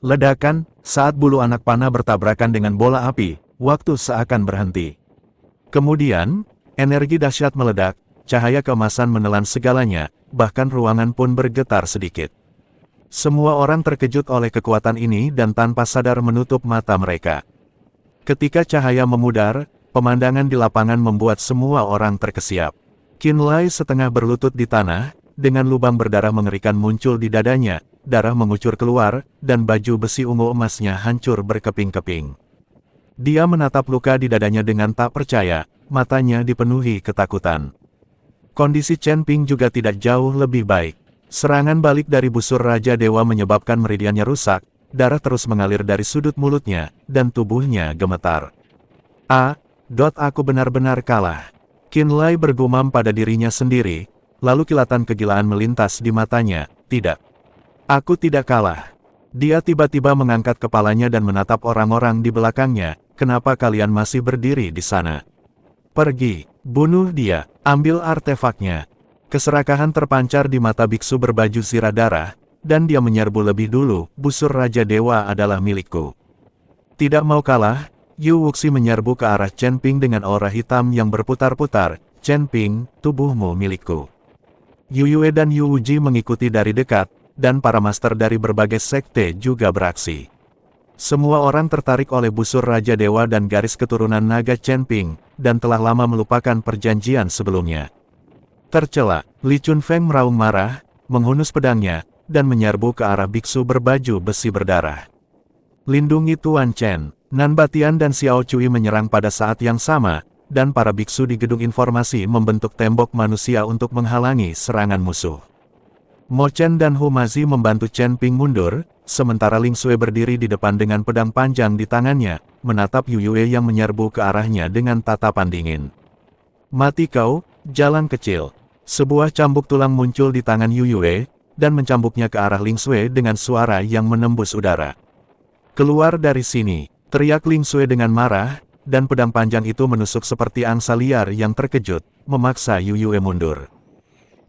Ledakan, saat bulu anak panah bertabrakan dengan bola api, waktu seakan berhenti. Kemudian, energi dahsyat meledak, cahaya keemasan menelan segalanya, bahkan ruangan pun bergetar sedikit. Semua orang terkejut oleh kekuatan ini dan tanpa sadar menutup mata mereka. Ketika cahaya memudar, pemandangan di lapangan membuat semua orang terkesiap. Qin Lai setengah berlutut di tanah, dengan lubang berdarah mengerikan muncul di dadanya, darah mengucur keluar, dan baju besi ungu emasnya hancur berkeping-keping. Dia menatap luka di dadanya dengan tak percaya, matanya dipenuhi ketakutan. Kondisi Chen Ping juga tidak jauh lebih baik. Serangan balik dari busur Raja Dewa menyebabkan meridiannya rusak, darah terus mengalir dari sudut mulutnya, dan tubuhnya gemetar. Aku benar-benar kalah. Qin Lai bergumam pada dirinya sendiri, lalu kilatan kegilaan melintas di matanya. Tidak. Aku tidak kalah. Dia tiba-tiba mengangkat kepalanya dan menatap orang-orang di belakangnya. Kenapa kalian masih berdiri di sana? Pergi, bunuh dia, ambil artefaknya. Keserakahan terpancar di mata biksu berbaju zirah darah, dan dia menyerbu lebih dulu, busur Raja Dewa adalah milikku. Tidak mau kalah, Yu Wuxi menyerbu ke arah Chen Ping dengan aura hitam yang berputar-putar. Chen Ping, tubuhmu milikku. Yu Yue dan Yu Wuji mengikuti dari dekat, dan para master dari berbagai sekte juga beraksi. Semua orang tertarik oleh busur Raja Dewa dan garis keturunan naga Chen Ping, dan telah lama melupakan perjanjian sebelumnya. Tercela, Li Chunfeng meraung marah, menghunus pedangnya, dan menyerbu ke arah biksu berbaju besi berdarah. Lindungi Tuan Chen. Nan Batian dan Xiao Cui menyerang pada saat yang sama, dan para biksu di gedung informasi membentuk tembok manusia untuk menghalangi serangan musuh. Mo Chen dan Hu Mazi membantu Chen Ping mundur, sementara Ling Sui berdiri di depan dengan pedang panjang di tangannya, menatap Yu Yue yang menyerbu ke arahnya dengan tatapan dingin. Mati kau, jalan kecil. Sebuah cambuk tulang muncul di tangan Yu Yue, dan mencambuknya ke arah Ling Sui dengan suara yang menembus udara. Keluar dari sini, teriak Ling Sui dengan marah, dan pedang panjang itu menusuk seperti angsa liar yang terkejut, memaksa Yu Yue mundur.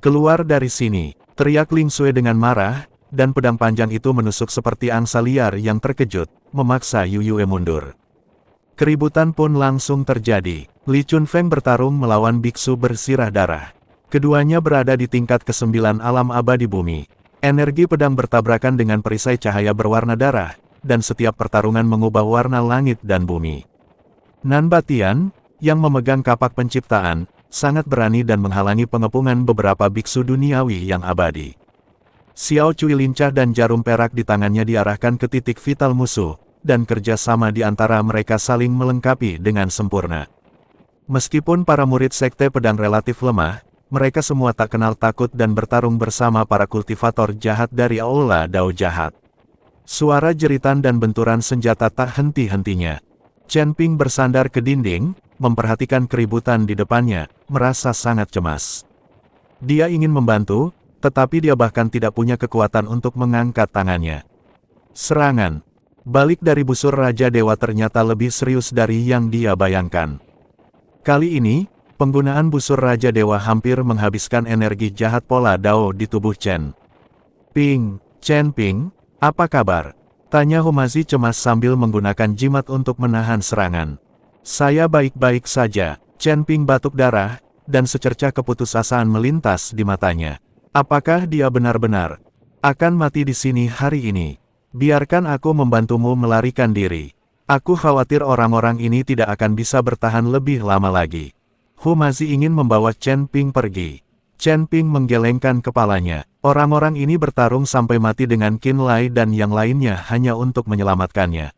Keluar dari sini, teriak Ling Sui dengan marah, dan pedang panjang itu menusuk seperti angsa liar yang terkejut, memaksa Yu Yue mundur. Keributan pun langsung terjadi. Li Chunfeng bertarung melawan biksu bersirah darah. Keduanya berada di tingkat ke-9 alam abadi bumi. Energi pedang bertabrakan dengan perisai cahaya berwarna darah, dan setiap pertarungan mengubah warna langit dan bumi. Nan Batian, yang memegang kapak penciptaan, sangat berani dan menghalangi pengepungan beberapa biksu duniawi yang abadi. Xiao Cui lincah dan jarum perak di tangannya diarahkan ke titik vital musuh, dan kerjasama di antara mereka saling melengkapi dengan sempurna. Meskipun para murid sekte pedang relatif lemah, mereka semua tak kenal takut dan bertarung bersama para kultivator jahat dari Aula Dao Jahat. Suara jeritan dan benturan senjata tak henti-hentinya. Chen Ping bersandar ke dinding, memperhatikan keributan di depannya, merasa sangat cemas. Dia ingin membantu, tetapi dia bahkan tidak punya kekuatan untuk mengangkat tangannya. Serangan balik dari busur Raja Dewa ternyata lebih serius dari yang dia bayangkan. Kali ini, penggunaan busur Raja Dewa hampir menghabiskan energi jahat pola Dao di tubuh Chen Ping, apa kabar? Tanya Hu Mazi cemas sambil menggunakan jimat untuk menahan serangan. Saya baik-baik saja. Chen Ping batuk darah, dan secercah keputusasaan melintas di matanya. Apakah dia benar-benar akan mati di sini hari ini? Biarkan aku membantumu melarikan diri. Aku khawatir orang-orang ini tidak akan bisa bertahan lebih lama lagi. Hu Mazi ingin membawa Chen Ping pergi. Chen Ping menggelengkan kepalanya. Orang-orang ini bertarung sampai mati dengan Qin Lai dan yang lainnya hanya untuk menyelamatkannya.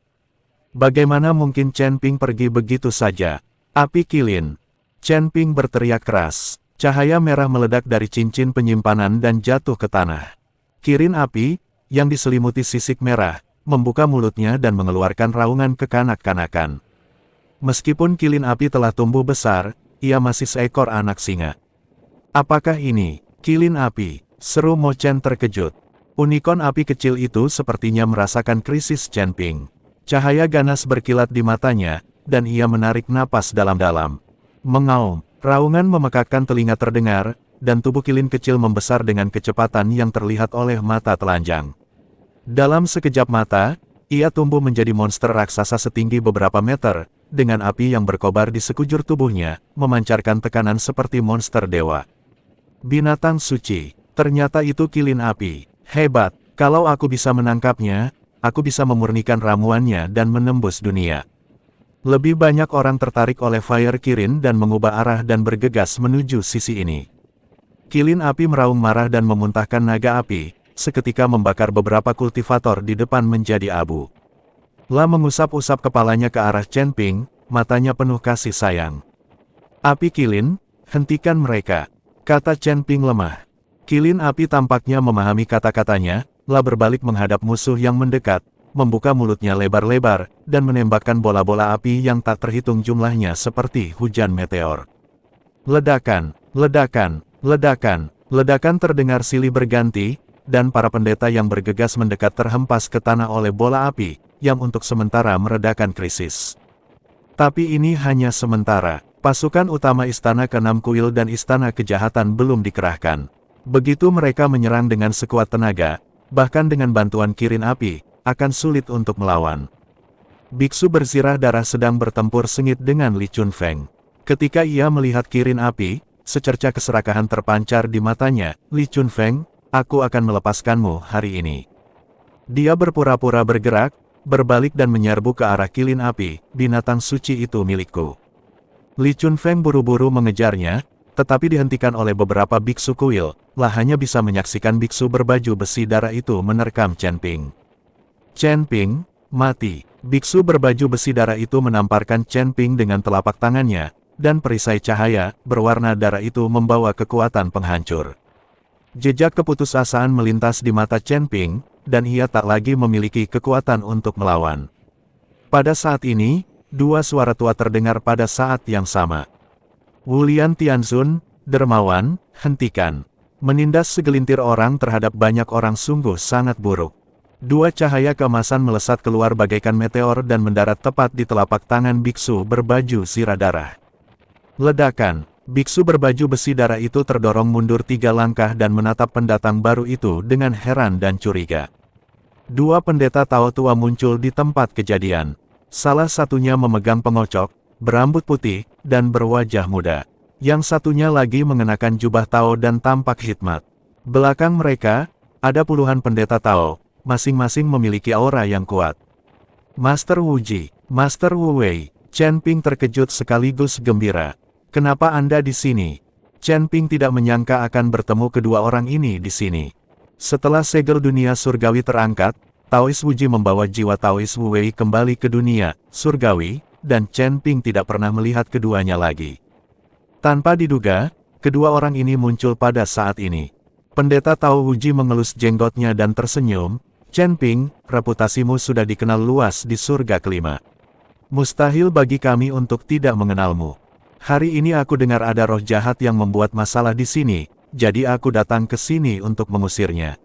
Bagaimana mungkin Chen Ping pergi begitu saja? Api kilin. Chen Ping berteriak keras. Cahaya merah meledak dari cincin penyimpanan dan jatuh ke tanah. Kirin api, yang diselimuti sisik merah, membuka mulutnya dan mengeluarkan raungan kekanak-kanakan. Meskipun kilin api telah tumbuh besar, ia masih seekor anak singa. Apakah ini kilin api? Seru Mo Chen terkejut. Unicorn api kecil itu sepertinya merasakan krisis Chen Ping. Cahaya ganas berkilat di matanya, dan ia menarik napas dalam-dalam. Mengaum, raungan memekakkan telinga terdengar, dan tubuh kilin kecil membesar dengan kecepatan yang terlihat oleh mata telanjang. Dalam sekejap mata, Ia tumbuh menjadi monster raksasa setinggi beberapa meter, dengan api yang berkobar di sekujur tubuhnya, memancarkan tekanan seperti monster dewa. Binatang suci, ternyata itu kilin api. Hebat, kalau aku bisa menangkapnya, aku bisa memurnikan ramuannya dan menembus dunia. Lebih banyak orang tertarik oleh Fire Kirin dan mengubah arah dan bergegas menuju sisi ini. Kilin api meraung marah dan memuntahkan naga api, seketika membakar beberapa kultivator di depan menjadi abu. La mengusap-usap kepalanya ke arah Chen Ping, matanya penuh kasih sayang. Api kilin, hentikan mereka, kata Chen Ping lemah. Kilin api tampaknya memahami kata-katanya, La berbalik menghadap musuh yang mendekat, membuka mulutnya lebar-lebar, dan menembakkan bola-bola api yang tak terhitung jumlahnya seperti hujan meteor. Ledakan, ledakan, ledakan, ledakan terdengar silih berganti, dan para pendeta yang bergegas mendekat terhempas ke tanah oleh bola api, yang untuk sementara meredakan krisis. Tapi ini hanya sementara, pasukan utama Istana Keenam Kuil dan Istana Kejahatan belum dikerahkan. Begitu mereka menyerang dengan sekuat tenaga, bahkan dengan bantuan Kirin api, akan sulit untuk melawan. Biksu berzirah darah sedang bertempur sengit dengan Li Chunfeng. Ketika ia melihat Kirin api, secerca keserakahan terpancar di matanya. Li Chunfeng, aku akan melepaskanmu hari ini. Dia berpura-pura bergerak, berbalik dan menyerbu ke arah kilin api. Binatang suci itu milikku. Li Chunfeng buru-buru mengejarnya, tetapi dihentikan oleh beberapa biksu kuil. La hanya bisa menyaksikan biksu berbaju besi darah itu menerkam Chen Ping. Chen Ping, mati. Biksu berbaju besi darah itu menamparkan Chen Ping dengan telapak tangannya, dan perisai cahaya berwarna darah itu membawa kekuatan penghancur. Jejak keputusasaan melintas di mata Chen Ping, dan ia tak lagi memiliki kekuatan untuk melawan. Pada saat ini, dua suara tua terdengar pada saat yang sama. Wulian Tianzun, dermawan, hentikan. Menindas segelintir orang terhadap banyak orang sungguh sangat buruk. Dua cahaya keemasan melesat keluar bagaikan meteor dan mendarat tepat di telapak tangan biksu berbaju zirah darah. Ledakan, biksu berbaju besi darah itu terdorong mundur 3 langkah dan menatap pendatang baru itu dengan heran dan curiga. Dua pendeta Tao tua muncul di tempat kejadian. Salah satunya memegang pengocok, berambut putih, dan berwajah muda. Yang satunya lagi mengenakan jubah Tao dan tampak hikmat. Belakang mereka, ada puluhan pendeta Tao, masing-masing memiliki aura yang kuat. Master Wuji, Master Wu Wei, Chen Ping terkejut sekaligus gembira. Kenapa Anda di sini? Chen Ping tidak menyangka akan bertemu kedua orang ini di sini. Setelah segel dunia surgawi terangkat, Taois Wuji membawa jiwa Taois Wu Wei kembali ke dunia surgawi, dan Chen Ping tidak pernah melihat keduanya lagi. Tanpa diduga, kedua orang ini muncul pada saat ini. Pendeta Tao Wuji mengelus jenggotnya dan tersenyum. Chen Ping, reputasimu sudah dikenal luas di surga kelima. Mustahil bagi kami untuk tidak mengenalmu. Hari ini aku dengar ada roh jahat yang membuat masalah di sini, jadi aku datang ke sini untuk mengusirnya.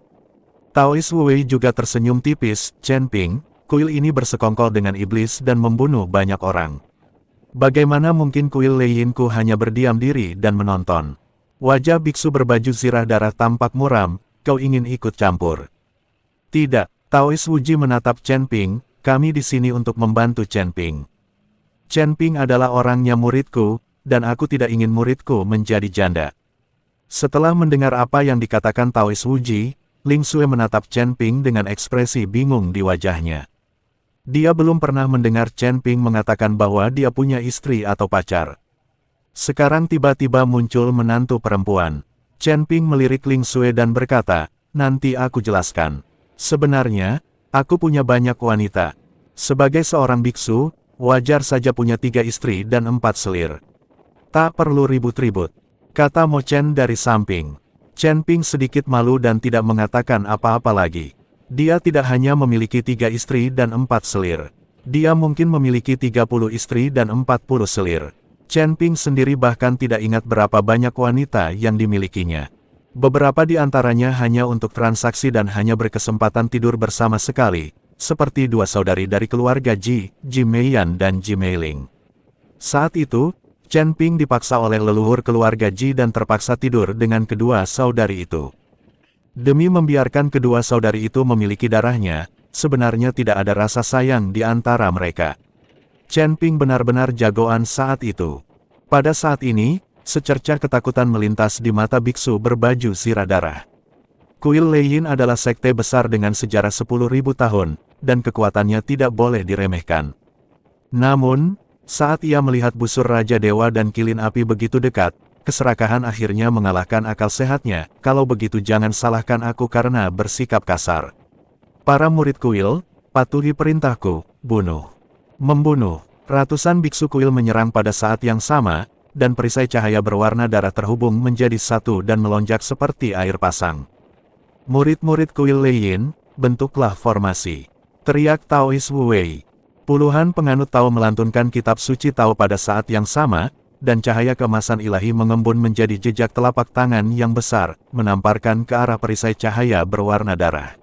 Taois Wu Wei juga tersenyum tipis. Chen Ping, kuil ini bersekongkol dengan iblis dan membunuh banyak orang. Bagaimana mungkin kuil Leiyinku hanya berdiam diri dan menonton? Wajah biksu berbaju zirah darah tampak muram. Kau ingin ikut campur? Tidak, Taois Wuji menatap Chen Ping. Kami di sini untuk membantu Chen Ping. Chen Ping adalah orangnya muridku, dan aku tidak ingin muridku menjadi janda. Setelah mendengar apa yang dikatakan Taois Wuji, Ling Xue menatap Chen Ping dengan ekspresi bingung di wajahnya. Dia belum pernah mendengar Chen Ping mengatakan bahwa dia punya istri atau pacar. Sekarang tiba-tiba muncul menantu perempuan. Chen Ping melirik Ling Xue dan berkata, nanti aku jelaskan. Sebenarnya, aku punya banyak wanita. Sebagai seorang biksu, wajar saja punya 3 istri dan 4 selir. Tak perlu ribut-ribut, kata Mo Chen dari samping. Chen Ping sedikit malu dan tidak mengatakan apa-apa lagi. Dia tidak hanya memiliki 3 istri dan 4 selir. Dia mungkin memiliki 30 istri dan 40 selir. Chen Ping sendiri bahkan tidak ingat berapa banyak wanita yang dimilikinya. Beberapa di antaranya hanya untuk transaksi dan hanya berkesempatan tidur bersama sekali, seperti 2 saudari dari keluarga Ji Meiyan dan Ji Meiling. Saat itu, Chen Ping dipaksa oleh leluhur keluarga Ji dan terpaksa tidur dengan kedua saudari itu. Demi membiarkan kedua saudari itu memiliki darahnya, sebenarnya tidak ada rasa sayang di antara mereka. Chen Ping benar-benar jagoan saat itu. Pada saat ini, secercah ketakutan melintas di mata biksu berbaju sirah darah. Kuil Leiyin adalah sekte besar dengan sejarah 10.000 tahun, dan kekuatannya tidak boleh diremehkan. Namun, saat ia melihat busur Raja Dewa dan kilin api begitu dekat, keserakahan akhirnya mengalahkan akal sehatnya. Kalau begitu jangan salahkan aku karena bersikap kasar. Para murid kuil, patuhi perintahku, bunuh. Membunuh. Ratusan biksu kuil menyerang pada saat yang sama, dan perisai cahaya berwarna darah terhubung menjadi satu dan melonjak seperti air pasang. Murid-murid kuil Leiyin, bentuklah formasi. Teriak Taois Wu Wei. Puluhan penganut Tao melantunkan kitab suci Tao pada saat yang sama, dan cahaya keemasan ilahi mengembun menjadi jejak telapak tangan yang besar, menamparkan ke arah perisai cahaya berwarna darah.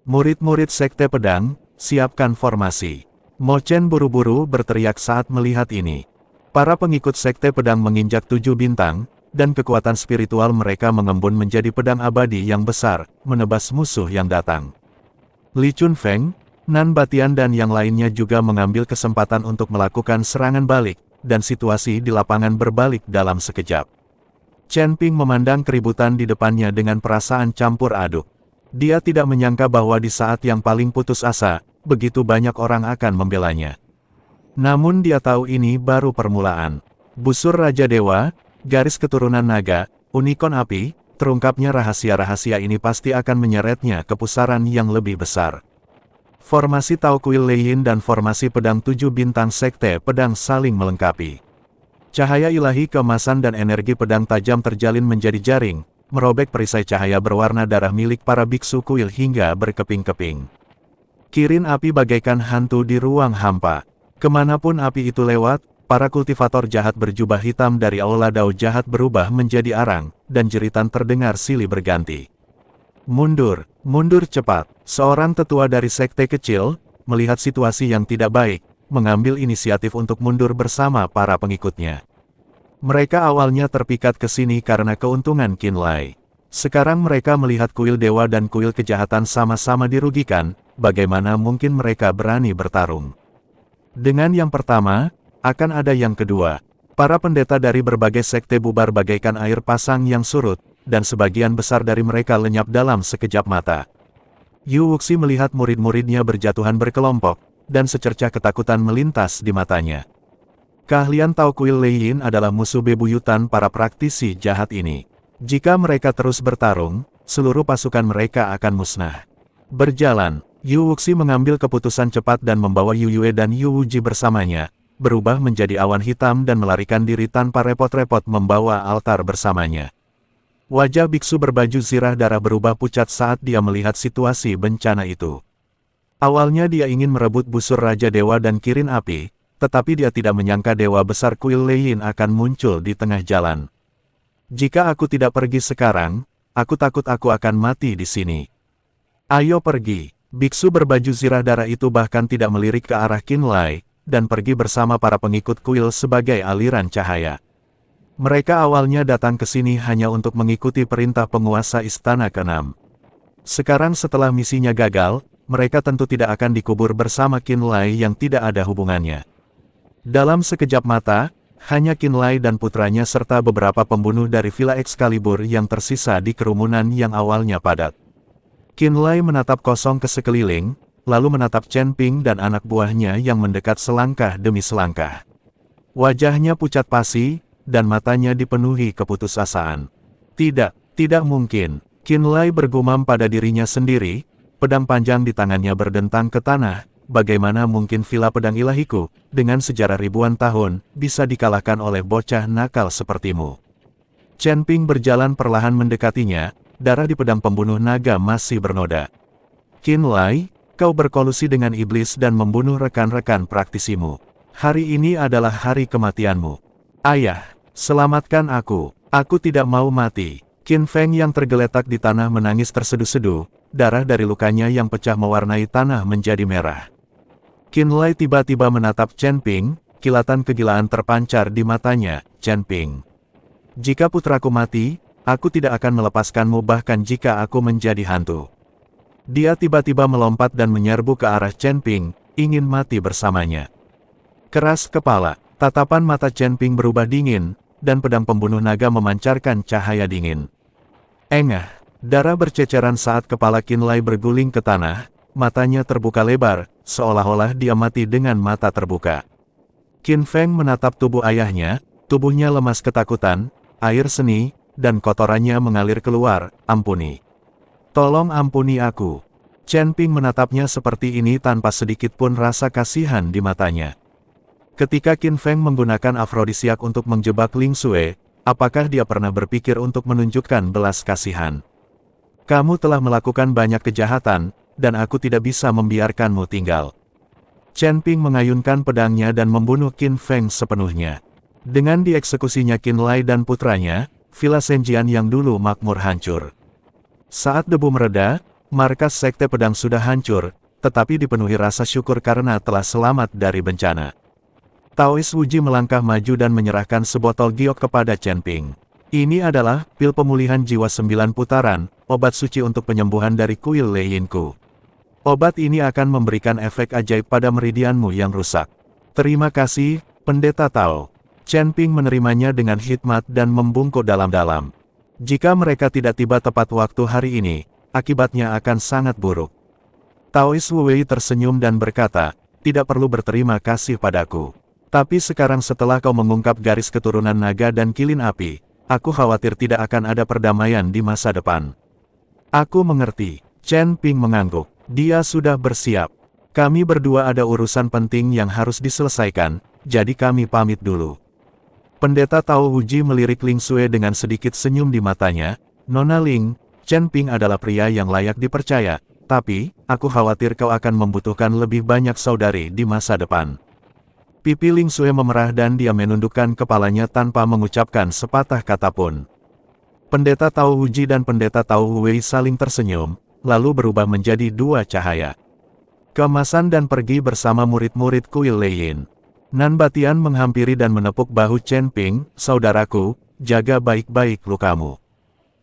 Murid-murid Sekte Pedang, siapkan formasi. Mo Chen buru-buru berteriak saat melihat ini. Para pengikut Sekte Pedang menginjak 7 bintang, dan kekuatan spiritual mereka mengembun menjadi pedang abadi yang besar, menebas musuh yang datang. Li Chunfeng, Nan Batian dan yang lainnya juga mengambil kesempatan untuk melakukan serangan balik, dan situasi di lapangan berbalik dalam sekejap. Chen Ping memandang keributan di depannya dengan perasaan campur aduk. Dia tidak menyangka bahwa di saat yang paling putus asa, begitu banyak orang akan membelanya. Namun dia tahu ini baru permulaan. Busur Raja Dewa, garis keturunan naga, unikorn api, terungkapnya rahasia-rahasia ini pasti akan menyeretnya ke pusaran yang lebih besar. Formasi Tao Kuil Leiyin dan formasi pedang 7 bintang Sekte Pedang saling melengkapi. Cahaya ilahi keemasan dan energi pedang tajam terjalin menjadi jaring, merobek perisai cahaya berwarna darah milik para biksu kuil hingga berkeping-keping. Kirin api bagaikan hantu di ruang hampa. Kemanapun api itu lewat, para kultivator jahat berjubah hitam dari aula Dao jahat berubah menjadi arang, dan jeritan terdengar silih berganti. Mundur, mundur cepat. Seorang tetua dari sekte kecil, melihat situasi yang tidak baik, mengambil inisiatif untuk mundur bersama para pengikutnya. Mereka awalnya terpikat ke sini karena keuntungan Qinlai. Sekarang mereka melihat kuil dewa dan kuil kejahatan sama-sama dirugikan, bagaimana mungkin mereka berani bertarung. Dengan yang pertama, akan ada yang kedua. Para pendeta dari berbagai sekte bubar bagaikan air pasang yang surut, dan sebagian besar dari mereka lenyap dalam sekejap mata. Yu Wuxi melihat murid-muridnya berjatuhan berkelompok, dan secercah ketakutan melintas di matanya. Keahlian Tao Kuil Leiyin adalah musuh bebuyutan para praktisi jahat ini. Jika mereka terus bertarung, seluruh pasukan mereka akan musnah. Berjalan, Yu Wuxi mengambil keputusan cepat dan membawa Yu Yue dan Yu Wuji bersamanya, berubah menjadi awan hitam dan melarikan diri tanpa repot-repot membawa altar bersamanya. Wajah biksu berbaju zirah darah berubah pucat saat dia melihat situasi bencana itu. Awalnya dia ingin merebut busur Raja Dewa dan Kirin Api, tetapi dia tidak menyangka Dewa Besar Kuil Leiyin akan muncul di tengah jalan. Jika aku tidak pergi sekarang, aku takut aku akan mati di sini. Ayo pergi. Biksu berbaju zirah darah itu bahkan tidak melirik ke arah Qinlai, dan pergi bersama para pengikut kuil sebagai aliran cahaya. Mereka awalnya datang ke sini hanya untuk mengikuti perintah penguasa Istana ke-6. Sekarang setelah misinya gagal, mereka tentu tidak akan dikubur bersama Qinlai yang tidak ada hubungannya. Dalam sekejap mata, hanya Qinlai dan putranya serta beberapa pembunuh dari Villa Excalibur yang tersisa di kerumunan yang awalnya padat. Qinlai menatap kosong ke sekeliling, lalu menatap Chen Ping dan anak buahnya yang mendekat selangkah demi selangkah. Wajahnya pucat pasi, dan matanya dipenuhi keputusasaan. Tidak mungkin. Qinlai bergumam pada dirinya sendiri, pedang panjang di tangannya berdentang ke tanah, bagaimana mungkin Villa Pedang Ilahiku, dengan sejarah ribuan tahun, bisa dikalahkan oleh bocah nakal sepertimu. Chen Ping berjalan perlahan mendekatinya, darah di pedang pembunuh naga masih bernoda. Qinlai, kau berkolusi dengan iblis dan membunuh rekan-rekan praktisimu. Hari ini adalah hari kematianmu. Ayah, selamatkan aku. Aku tidak mau mati. Qin Feng yang tergeletak di tanah menangis terseduh-seduh, darah dari lukanya yang pecah mewarnai tanah menjadi merah. Qinlai tiba-tiba menatap Chen Ping, kilatan kegilaan terpancar di matanya. Chen Ping, jika putraku mati, aku tidak akan melepaskanmu bahkan jika aku menjadi hantu. Dia tiba-tiba melompat dan menyerbu ke arah Chen Ping, ingin mati bersamanya. Keras kepala, tatapan mata Chen Ping berubah dingin, dan pedang pembunuh naga memancarkan cahaya dingin. Engah, darah berceceran saat kepala Qin Lai berguling ke tanah, matanya terbuka lebar, seolah-olah dia mati dengan mata terbuka. Qin Feng menatap tubuh ayahnya, tubuhnya lemas ketakutan, air seni, dan kotorannya mengalir keluar, ampuni. Tolong ampuni aku. Chen Ping menatapnya seperti ini tanpa sedikit pun rasa kasihan di matanya. Ketika Qin Feng menggunakan afrodisiak untuk menjebak Ling Xue, apakah dia pernah berpikir untuk menunjukkan belas kasihan? Kamu telah melakukan banyak kejahatan, dan aku tidak bisa membiarkanmu tinggal. Chen Ping mengayunkan pedangnya dan membunuh Qin Feng sepenuhnya. Dengan dieksekusinya Qin Lai dan putranya, Villa Zhenjian yang dulu makmur hancur. Saat debu mereda, markas Sekte Pedang sudah hancur, tetapi dipenuhi rasa syukur karena telah selamat dari bencana. Taois Wuji melangkah maju dan menyerahkan sebotol giok kepada Chen Ping. Ini adalah pil pemulihan jiwa 9 putaran, obat suci untuk penyembuhan dari kuil Lei Yinku. Obat ini akan memberikan efek ajaib pada meridianmu yang rusak. Terima kasih, Pendeta Tao. Chen Ping menerimanya dengan hikmat dan membungkuk dalam-dalam. Jika mereka tidak tiba tepat waktu hari ini, akibatnya akan sangat buruk. Taois Wu Wei tersenyum dan berkata, tidak perlu berterima kasih padaku. Tapi sekarang setelah kau mengungkap garis keturunan naga dan kilin api, aku khawatir tidak akan ada perdamaian di masa depan. Aku mengerti. Chen Ping mengangguk. Dia sudah bersiap. Kami berdua ada urusan penting yang harus diselesaikan, jadi kami pamit dulu. Pendeta Tao Wuji melirik Ling Xue dengan sedikit senyum di matanya. Nona Ling, Chen Ping adalah pria yang layak dipercaya, tapi, aku khawatir kau akan membutuhkan lebih banyak saudari di masa depan. Pipi Ling Xue memerah dan dia menundukkan kepalanya tanpa mengucapkan sepatah kata pun. Pendeta Tao Wuji dan Pendeta Tao Wei saling tersenyum, lalu berubah menjadi dua cahaya. Keemasan dan pergi bersama murid-murid kuil Lei Yin. Nan Batian menghampiri dan menepuk bahu Chen Ping, saudaraku, jaga baik-baik lukamu.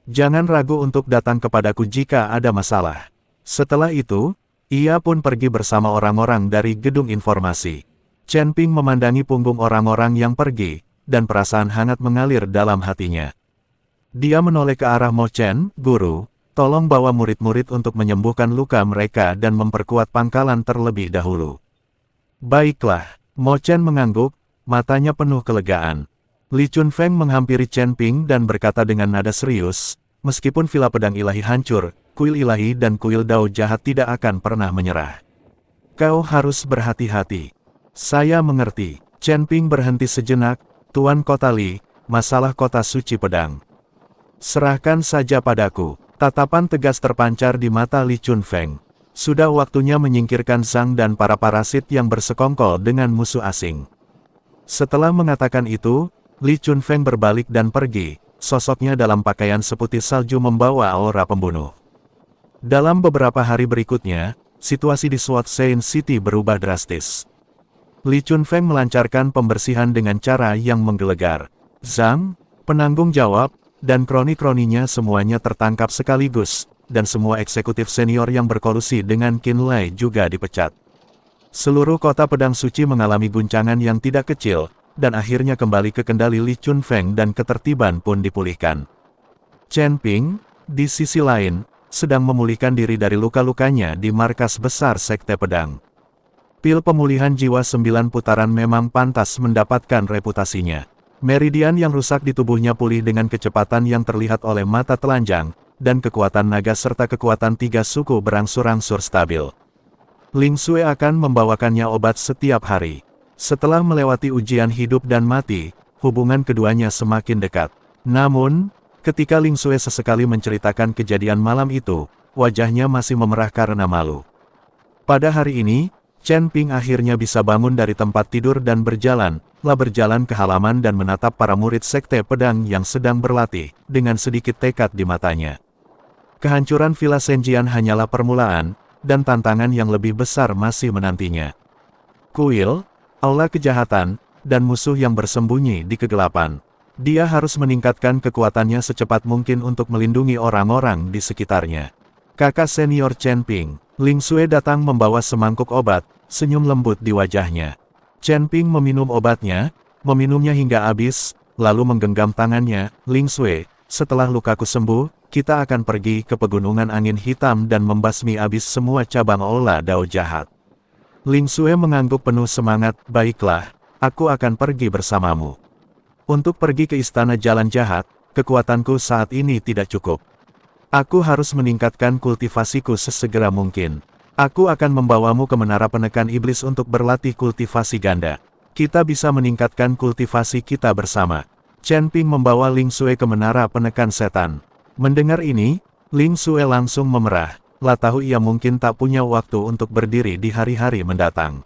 Jangan ragu untuk datang kepadaku jika ada masalah. Setelah itu, ia pun pergi bersama orang-orang dari gedung informasi. Chen Ping memandangi punggung orang-orang yang pergi, dan perasaan hangat mengalir dalam hatinya. Dia menoleh ke arah Mo Chen, guru, tolong bawa murid-murid untuk menyembuhkan luka mereka dan memperkuat pangkalan terlebih dahulu. Baiklah. Mo Chen mengangguk, matanya penuh kelegaan. Li Chunfeng menghampiri Chen Ping dan berkata dengan nada serius, meskipun Villa Pedang Ilahi hancur, kuil ilahi dan kuil Dao jahat tidak akan pernah menyerah. Kau harus berhati-hati. Saya mengerti. Chen Ping berhenti sejenak, Tuan Kota Li, masalah kota suci pedang. Serahkan saja padaku. Tatapan tegas terpancar di mata Li Chunfeng. Sudah waktunya menyingkirkan Zhang dan para parasit yang bersekongkol dengan musuh asing. Setelah mengatakan itu, Li Chunfeng berbalik dan pergi, sosoknya dalam pakaian seputih salju membawa aura pembunuh. Dalam beberapa hari berikutnya, situasi di Sword Saint City berubah drastis. Li Chunfeng melancarkan pembersihan dengan cara yang menggelegar. Zhang, penanggung jawab, dan kroni-kroninya semuanya tertangkap sekaligus. Dan semua eksekutif senior yang berkolusi dengan Qin Lai juga dipecat. Seluruh kota pedang suci mengalami guncangan yang tidak kecil, dan akhirnya kembali ke kendali Li Chunfeng dan ketertiban pun dipulihkan. Chen Ping, di sisi lain, sedang memulihkan diri dari luka-lukanya di markas besar Sekte Pedang. Pil pemulihan jiwa 9 putaran memang pantas mendapatkan reputasinya. Meridian yang rusak di tubuhnya pulih dengan kecepatan yang terlihat oleh mata telanjang, dan kekuatan naga serta kekuatan 3 suku berangsur-angsur stabil. Ling Xue akan membawakannya obat setiap hari. Setelah melewati ujian hidup dan mati, hubungan keduanya semakin dekat. Namun, ketika Ling Xue sesekali menceritakan kejadian malam itu, wajahnya masih memerah karena malu. Pada hari ini, Chen Ping akhirnya bisa bangun dari tempat tidur dan berjalan ke halaman dan menatap para murid Sekte Pedang yang sedang berlatih, dengan sedikit tekad di matanya. Kehancuran Villa Zhenjian hanyalah permulaan, dan tantangan yang lebih besar masih menantinya. Kuil, aula kejahatan, dan musuh yang bersembunyi di kegelapan. Dia harus meningkatkan kekuatannya secepat mungkin untuk melindungi orang-orang di sekitarnya. Kakak senior Chen Ping, Ling Sui datang membawa semangkuk obat, senyum lembut di wajahnya. Chen Ping meminum obatnya, meminumnya hingga habis, lalu menggenggam tangannya. Ling Sui, setelah lukaku sembuh, kita akan pergi ke pegunungan angin hitam dan membasmi habis semua cabang olah dao jahat. Ling Sui mengangguk penuh semangat, baiklah, aku akan pergi bersamamu. Untuk pergi ke istana jalan jahat, kekuatanku saat ini tidak cukup. Aku harus meningkatkan kultivasiku sesegera mungkin. Aku akan membawamu ke menara penekan iblis untuk berlatih kultivasi ganda. Kita bisa meningkatkan kultivasi kita bersama. Chen Ping membawa Ling Sui ke menara penekan setan. Mendengar ini, Ling Sui langsung memerah. Lah tahu ia mungkin tak punya waktu untuk berdiri di hari-hari mendatang.